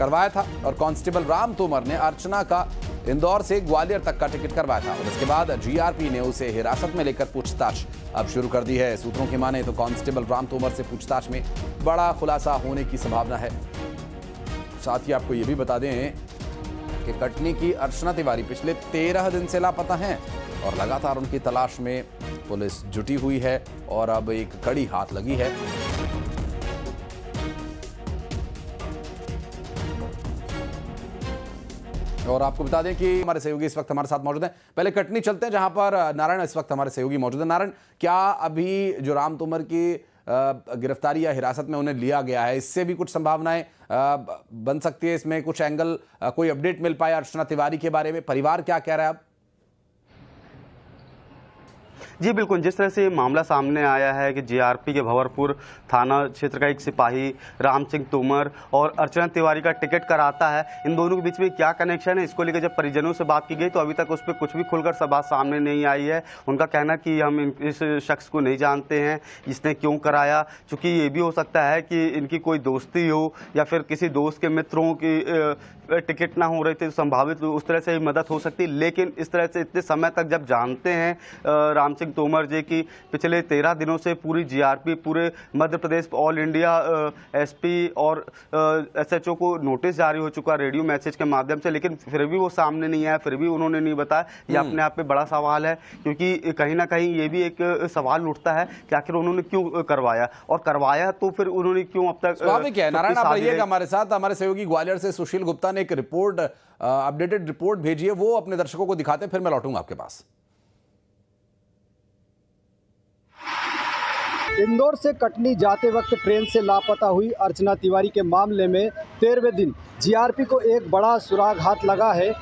करवाया था और कांस्टेबल राम तोमर ने अर्चना का इंदौर से ग्वालियर तक का टिकट करवाया था और इसके बाद जीआरपी ने उसे हिरासत में लेकर पूछताछ अब शुरू कर दी है। सूत्रों की माने तो कांस्टेबल राम तोमर से पूछताछ में बड़ा खुलासा होने की संभावना है। साथ ही आपको यह भी बता दें कि कटनी की अर्चना तिवारी पिछले 13 दिन से लापता हैं और लगातार उनकी तलाश में पुलिस जुटी हुई है और अब एक कड़ी हाथ लगी है। और आपको बता दें कि हमारे सहयोगी इस वक्त हमारे साथ मौजूद हैं। पहले कटनी चलते हैं जहां पर नारायण इस वक्त हमारे सहयोगी मौजूद हैं। नारायण, क्या अभी जो राम तोमर की गिरफ्तारी या हिरासत में उन्हें लिया गया है, इससे भी कुछ संभावनाएं बन सकती है? इसमें कुछ एंगल, कोई अपडेट मिल पाया अर्चना तिवारी के बारे में? परिवार क्या कह रहा है अब? जी बिल्कुल, जिस तरह से मामला सामने आया है कि जीआरपी के भंवरपुर थाना क्षेत्र का एक सिपाही राम सिंह तोमर और अर्चना तिवारी का टिकट कराता है, इन दोनों के बीच में क्या कनेक्शन है, इसको लेकर जब परिजनों से बात की गई तो अभी तक उस पर कुछ भी खुलकर बात सामने नहीं आई है। उनका कहना कि हम इस शख्स को नहीं जानते हैं, इसने क्यों कराया, चूँकि ये भी हो सकता है कि इनकी कोई दोस्ती हो या फिर किसी दोस्त के मित्रों की टिकट ना हो रहे थे, संभावित उस तरह से मदद हो सकती। लेकिन इस तरह से इतने समय तक जब जानते हैं राम सिंह तोमर जी की पिछले 13 दिनों से पूरी जीआरपी, पूरे Madhya Pradesh all India SP और एसएचओ को नोटिस जारी हो चुका रेडियो मैसेज के माध्यम से, लेकिन फिर भी वो सामने नहीं आया, फिर भी उन्होंने नहीं बताया। ये अपने आप में बड़ा सवाल है, क्योंकि कहीं ना कहीं ये भी एक सवाल उठता है कि आखिर उन्होंने क्यों करवाया, और करवाया तो फिर उन्होंने क्यों अब तक। स्वाभाविक है। नारायण, आप रहिएगा हमारे साथ। हमारे सहयोगी ग्वालियर से सुशील गुप्ता ने एक रिपोर्ट, अपडेटेड रिपोर्ट भेजी है, वो अपने दर्शकों को दिखाते हैं, फिर मैं लौटूंगा आपके पास। इंदौर से कटनी जाते वक्त ट्रेन से लापता हुई अर्चना तिवारी के मामले में 13वें दिन जीआरपी को एक बड़ा सुराग हाथ लगा है।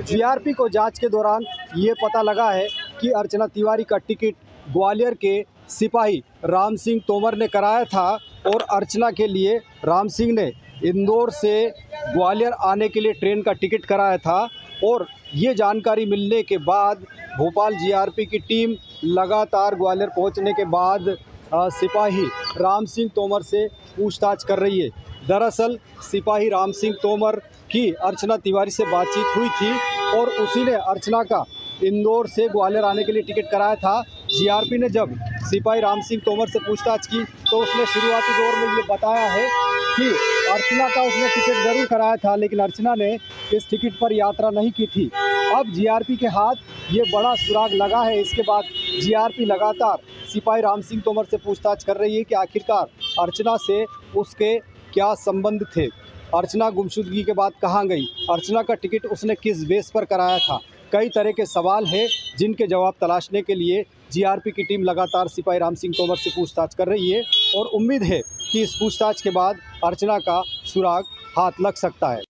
जीआरपी को जांच के दौरान ये पता लगा है कि अर्चना तिवारी का टिकट ग्वालियर के सिपाही राम सिंह तोमर ने कराया था और अर्चना के लिए राम सिंह ने इंदौर से ग्वालियर आने के लिए ट्रेन का टिकट कराया था। और ये जानकारी मिलने के बाद भोपाल जीआरपी की टीम लगातार ग्वालियर पहुंचने के बाद सिपाही राम सिंह तोमर से पूछताछ कर रही है। दरअसल सिपाही राम सिंह तोमर की अर्चना तिवारी से बातचीत हुई थी और उसी ने अर्चना का इंदौर से ग्वालियर आने के लिए टिकट कराया था। जीआरपी ने जब सिपाही राम सिंह तोमर से पूछताछ की तो उसने शुरुआती दौर में ये बताया है कि अर्चना का उसने टिकट ज़रूर कराया था, लेकिन अर्चना ने इस टिकट पर यात्रा नहीं की थी। अब जीआरपी के हाथ ये बड़ा सुराग लगा है। इसके बाद जीआरपी लगातार सिपाही राम सिंह तोमर से पूछताछ कर रही है कि आखिरकार अर्चना से उसके क्या संबंध थे, अर्चना गुमशुदगी के बाद कहाँ गई, अर्चना का टिकट उसने किस बेस पर कराया था। कई तरह के सवाल हैं जिनके जवाब तलाशने के लिए जीआरपी की टीम लगातार सिपाही राम सिंह तोमर से पूछताछ कर रही है और उम्मीद है कि इस पूछताछ के बाद अर्चना का सुराग हाथ लग सकता है।